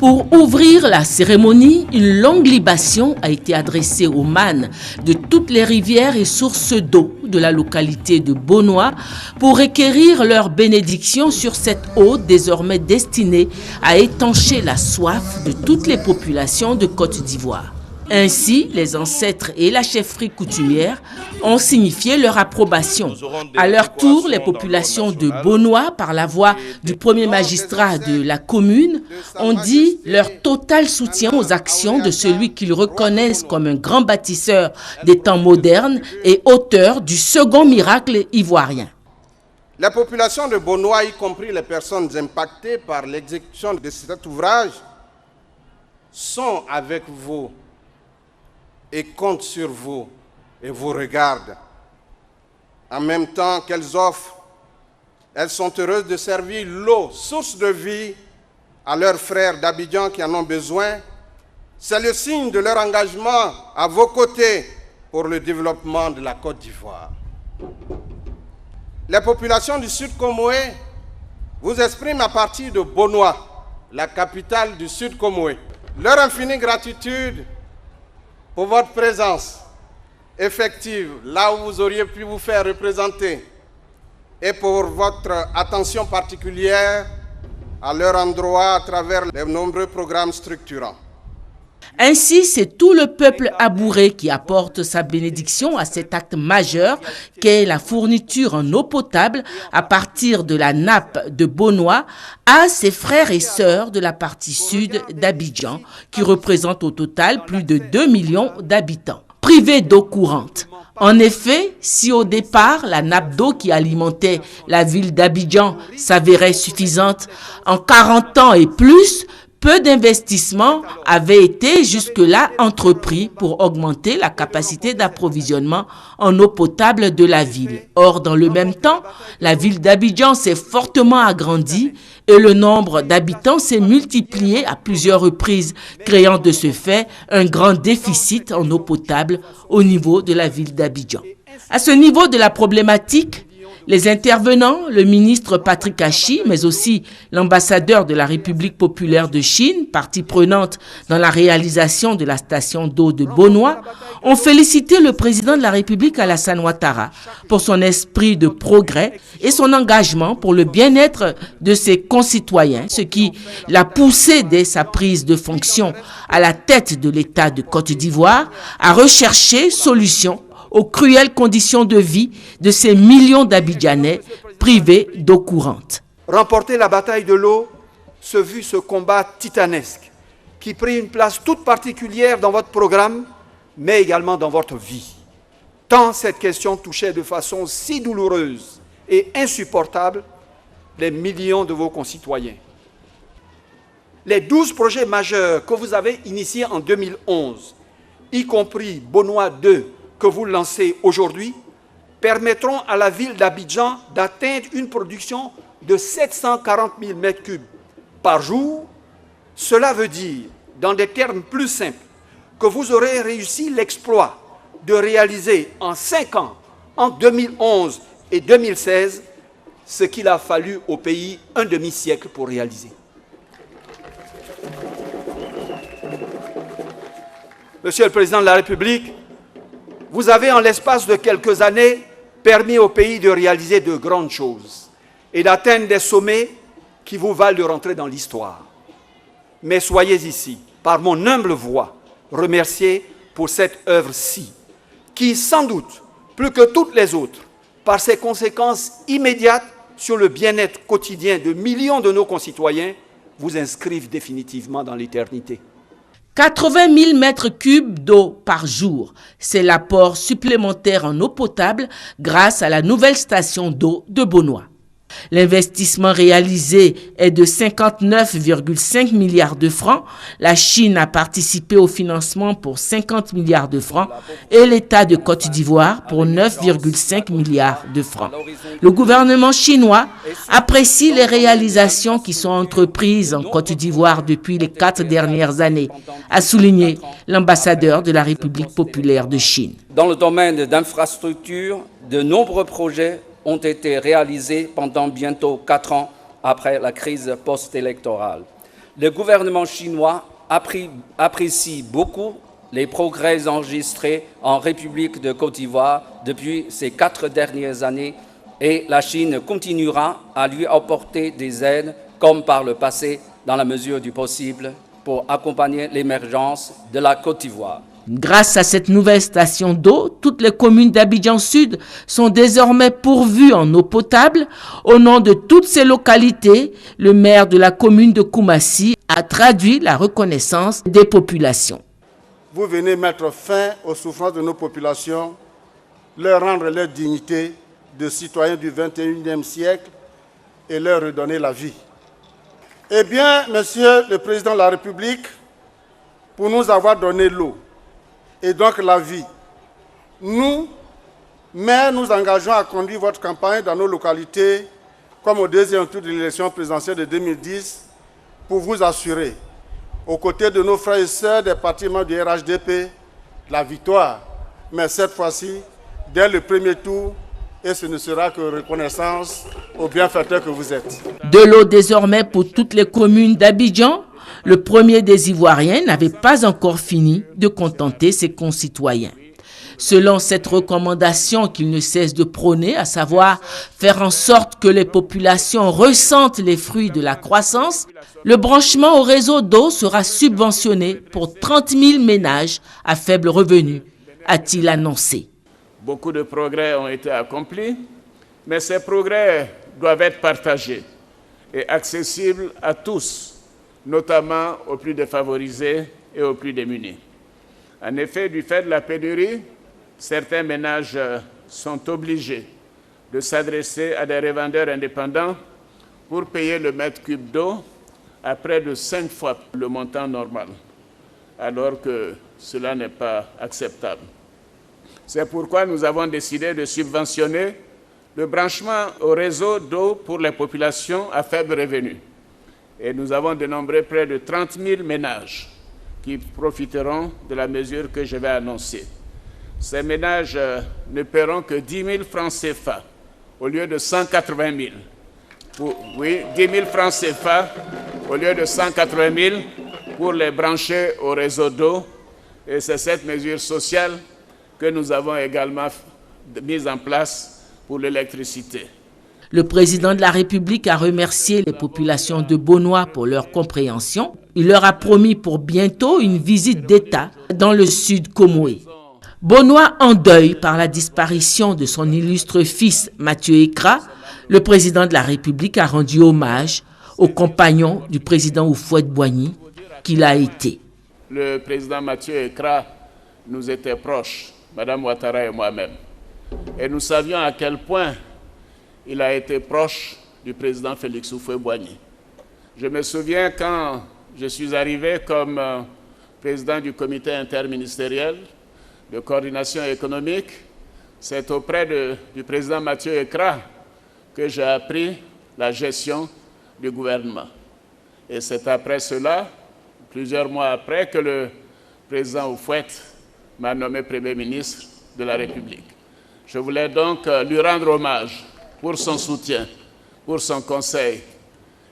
Pour ouvrir la cérémonie, une longue libation a été adressée aux mânes de toutes les rivières et sources d'eau de la localité de Bonoa pour requérir leur bénédiction sur cette eau désormais destinée à étancher la soif de toutes les populations de Côte d'Ivoire. Ainsi, les ancêtres et la chefferie coutumière ont signifié leur approbation. À leur tour, les populations de Bonoa, par la voix du premier magistrat de la commune, ont dit leur total soutien aux actions de celui qu'ils reconnaissent comme un grand bâtisseur des temps modernes et auteur du second miracle ivoirien. Les populations de Bonoa, y compris les personnes impactées par l'exécution de cet ouvrage, sont avec vous et comptent sur vous et vous regardent. En même temps qu'elles offrent, elles sont heureuses de servir l'eau, source de vie, à leurs frères d'Abidjan qui en ont besoin. C'est le signe de leur engagement à vos côtés pour le développement de la Côte d'Ivoire. Les populations du Sud Comoé vous expriment à partir de Bonoa, la capitale du Sud Comoé, leur infinie gratitude pour votre présence effective, là où vous auriez pu vous faire représenter, et pour votre attention particulière à leur endroit à travers les nombreux programmes structurants. Ainsi, c'est tout le peuple abouré qui apporte sa bénédiction à cet acte majeur qu'est la fourniture en eau potable à partir de la nappe de Bonoa à ses frères et sœurs de la partie sud d'Abidjan, qui représentent au total plus de 2 millions d'habitants, privés d'eau courante. En effet, si au départ, la nappe d'eau qui alimentait la ville d'Abidjan s'avérait suffisante, en 40 ans et plus, peu d'investissements avaient été jusque-là entrepris pour augmenter la capacité d'approvisionnement en eau potable de la ville. Or, dans le même temps, la ville d'Abidjan s'est fortement agrandie et le nombre d'habitants s'est multiplié à plusieurs reprises, créant de ce fait un grand déficit en eau potable au niveau de la ville d'Abidjan. À ce niveau de la problématique, les intervenants, le ministre Patrick Achi, mais aussi l'ambassadeur de la République populaire de Chine, partie prenante dans la réalisation de la station d'eau de Bonoa, ont félicité le président de la République Alassane Ouattara pour son esprit de progrès et son engagement pour le bien-être de ses concitoyens, ce qui l'a poussé dès sa prise de fonction à la tête de l'État de Côte d'Ivoire à rechercher solutions aux cruelles conditions de vie de ces millions d'Abidjanais privés d'eau courante. Remporter la bataille de l'eau, ce fut ce combat titanesque qui prit une place toute particulière dans votre programme, mais également dans votre vie. Tant cette question touchait de façon si douloureuse et insupportable les millions de vos concitoyens. Les 12 projets majeurs que vous avez initiés en 2011, y compris Bonoa 2, que vous lancez aujourd'hui, permettront à la ville d'Abidjan d'atteindre une production de 740 000 m3 par jour. Cela veut dire, dans des termes plus simples, que vous aurez réussi l'exploit de réaliser en 5 ans, en 2011 et 2016, ce qu'il a fallu au pays un demi-siècle pour réaliser. Monsieur le Président de la République, vous avez, en l'espace de quelques années, permis au pays de réaliser de grandes choses et d'atteindre des sommets qui vous valent de rentrer dans l'histoire. Mais soyez ici, par mon humble voix, remerciés pour cette œuvre-ci, qui, sans doute, plus que toutes les autres, par ses conséquences immédiates sur le bien-être quotidien de millions de nos concitoyens, vous inscrivent définitivement dans l'éternité. 80 000 m3 d'eau par jour, c'est l'apport supplémentaire en eau potable grâce à la nouvelle station d'eau de Bonoa. L'investissement réalisé est de 59,5 milliards de francs. La Chine a participé au financement pour 50 milliards de francs et l'État de Côte d'Ivoire pour 9,5 milliards de francs. Le gouvernement chinois apprécie les réalisations qui sont entreprises en Côte d'Ivoire depuis les 4 dernières années, a souligné l'ambassadeur de la République populaire de Chine. Dans le domaine d'infrastructures, de nombreux projets ont été réalisés pendant bientôt 4 ans après la crise post-électorale. Le gouvernement chinois apprécie beaucoup les progrès enregistrés en République de Côte d'Ivoire depuis ces 4 dernières années et la Chine continuera à lui apporter des aides comme par le passé dans la mesure du possible pour accompagner l'émergence de la Côte d'Ivoire. Grâce à cette nouvelle station d'eau, toutes les communes d'Abidjan Sud sont désormais pourvues en eau potable. Au nom de toutes ces localités, le maire de la commune de Koumassi a traduit la reconnaissance des populations. Vous venez mettre fin aux souffrances de nos populations, leur rendre leur dignité de citoyens du 21e siècle et leur redonner la vie. Eh bien, Monsieur le Président de la République, pour nous avoir donné l'eau et donc la vie, nous, maires, nous engageons à conduire votre campagne dans nos localités comme au deuxième tour de l'élection présidentielle de 2010 pour vous assurer, aux côtés de nos frères et sœurs des partis membres du RHDP, la victoire. Mais cette fois-ci, dès le premier tour, et ce ne sera que reconnaissance aux bienfaiteurs que vous êtes. De l'eau désormais pour toutes les communes d'Abidjan, le premier des Ivoiriens n'avait pas encore fini de contenter ses concitoyens. Selon cette recommandation qu'il ne cesse de prôner, à savoir faire en sorte que les populations ressentent les fruits de la croissance, le branchement au réseau d'eau sera subventionné pour 30 000 ménages à faible revenu, a-t-il annoncé. Beaucoup de progrès ont été accomplis, mais ces progrès doivent être partagés et accessibles à tous, notamment aux plus défavorisés et aux plus démunis. En effet, du fait de la pénurie, certains ménages sont obligés de s'adresser à des revendeurs indépendants pour payer le mètre cube d'eau à près de 5 fois le montant normal, alors que cela n'est pas acceptable. C'est pourquoi nous avons décidé de subventionner le branchement au réseau d'eau pour les populations à faible revenu. Et nous avons dénombré près de 30 000 ménages qui profiteront de la mesure que je vais annoncer. Ces ménages ne paieront que 10 000 francs CFA au lieu de 180 000. Oui, 10 000 francs CFA au lieu de 180 000 pour les brancher au réseau d'eau. Et c'est cette mesure sociale que nous avons également mise en place pour l'électricité. Le président de la République a remercié les populations de Bonoa pour leur compréhension. Il leur a promis pour bientôt une visite d'État dans le sud Comoé. Bonoa en deuil par la disparition de son illustre fils Mathieu Ekra, le président de la République a rendu hommage au compagnon du président Houphouët-Boigny qu'il a été. Le président Mathieu Ekra nous était proche, Madame Ouattara et moi-même. Et nous savions à quel point il a été proche du président Félix Houphouët-Boigny. Je me souviens quand je suis arrivé comme président du comité interministériel de coordination économique, c'est auprès du président Mathieu Ekra que j'ai appris la gestion du gouvernement. Et c'est après cela, plusieurs mois après, que le président Houphouët m'a nommé Premier ministre de la République. Je voulais donc lui rendre hommage pour son soutien, pour son conseil.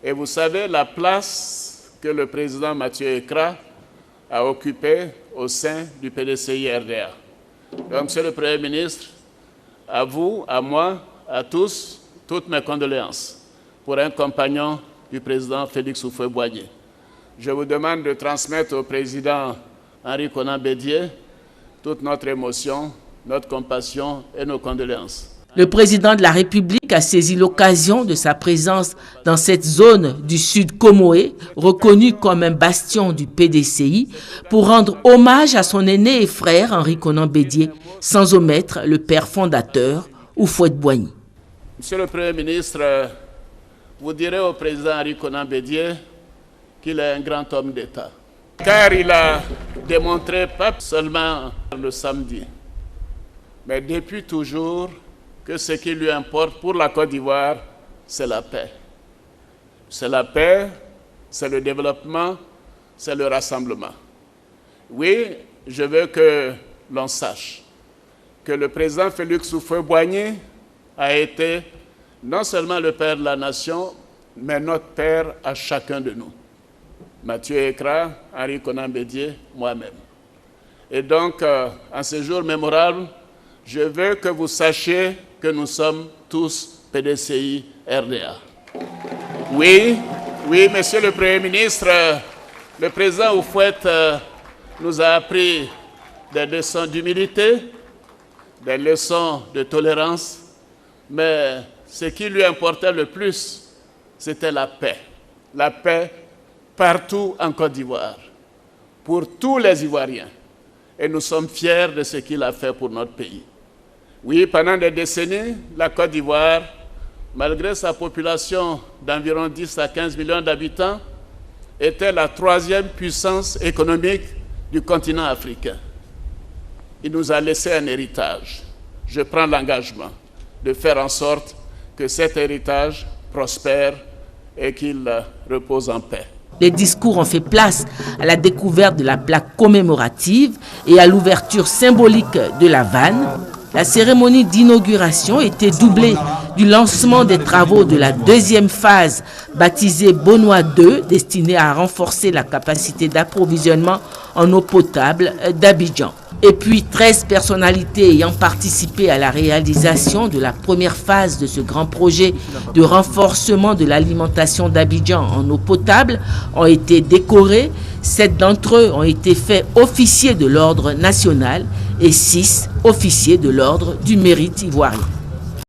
Et vous savez la place que le président Mathieu Ekra a occupée au sein du PDCI-RDA. Donc, Monsieur le Premier ministre, à vous, à moi, à tous, toutes mes condoléances pour un compagnon du président Félix Houphouët-Boigny. Je vous demande de transmettre au président Henri Konan Bédié toute notre émotion, notre compassion et nos condoléances. Le président de la République a saisi l'occasion de sa présence dans cette zone du sud Comoé, reconnue comme un bastion du PDCI, pour rendre hommage à son aîné et frère Henri Konan Bédié, sans omettre le père fondateur Houphouët-Boigny. Monsieur le Premier ministre, vous direz au président Henri Konan Bédié qu'il est un grand homme d'État, car il a démontré pas seulement le samedi, mais depuis toujours, que ce qui lui importe pour la Côte d'Ivoire, c'est la paix. C'est la paix, c'est le développement, c'est le rassemblement. Oui, je veux que l'on sache que le président Félix Houphouët-Boigny a été non seulement le père de la nation, mais notre père à chacun de nous. Mathieu Ekra, Henri Konan Bédié, moi-même. Et donc, en ce jour mémorable, je veux que vous sachiez que nous sommes tous PDCI RDA. Oui, Monsieur le Premier ministre, le président Houphouët nous a appris des leçons d'humilité, des leçons de tolérance, mais ce qui lui importait le plus, c'était la paix. La paix partout en Côte d'Ivoire, pour tous les Ivoiriens. Et nous sommes fiers de ce qu'il a fait pour notre pays. Oui, pendant des décennies, la Côte d'Ivoire, malgré sa population d'environ 10 à 15 millions d'habitants, était la 3e puissance économique du continent africain. Il nous a laissé un héritage. Je prends l'engagement de faire en sorte que cet héritage prospère et qu'il repose en paix. Les discours ont fait place à la découverte de la plaque commémorative et à l'ouverture symbolique de la vanne. La cérémonie d'inauguration était doublée du lancement des travaux de la 2e phase baptisée Bonois 2, destinée à renforcer la capacité d'approvisionnement en eau potable d'Abidjan. Et puis 13 personnalités ayant participé à la réalisation de la première phase de ce grand projet de renforcement de l'alimentation d'Abidjan en eau potable ont été décorés. 7 d'entre eux ont été faits officiers de l'ordre national et 6 officiers de l'ordre du mérite ivoirien.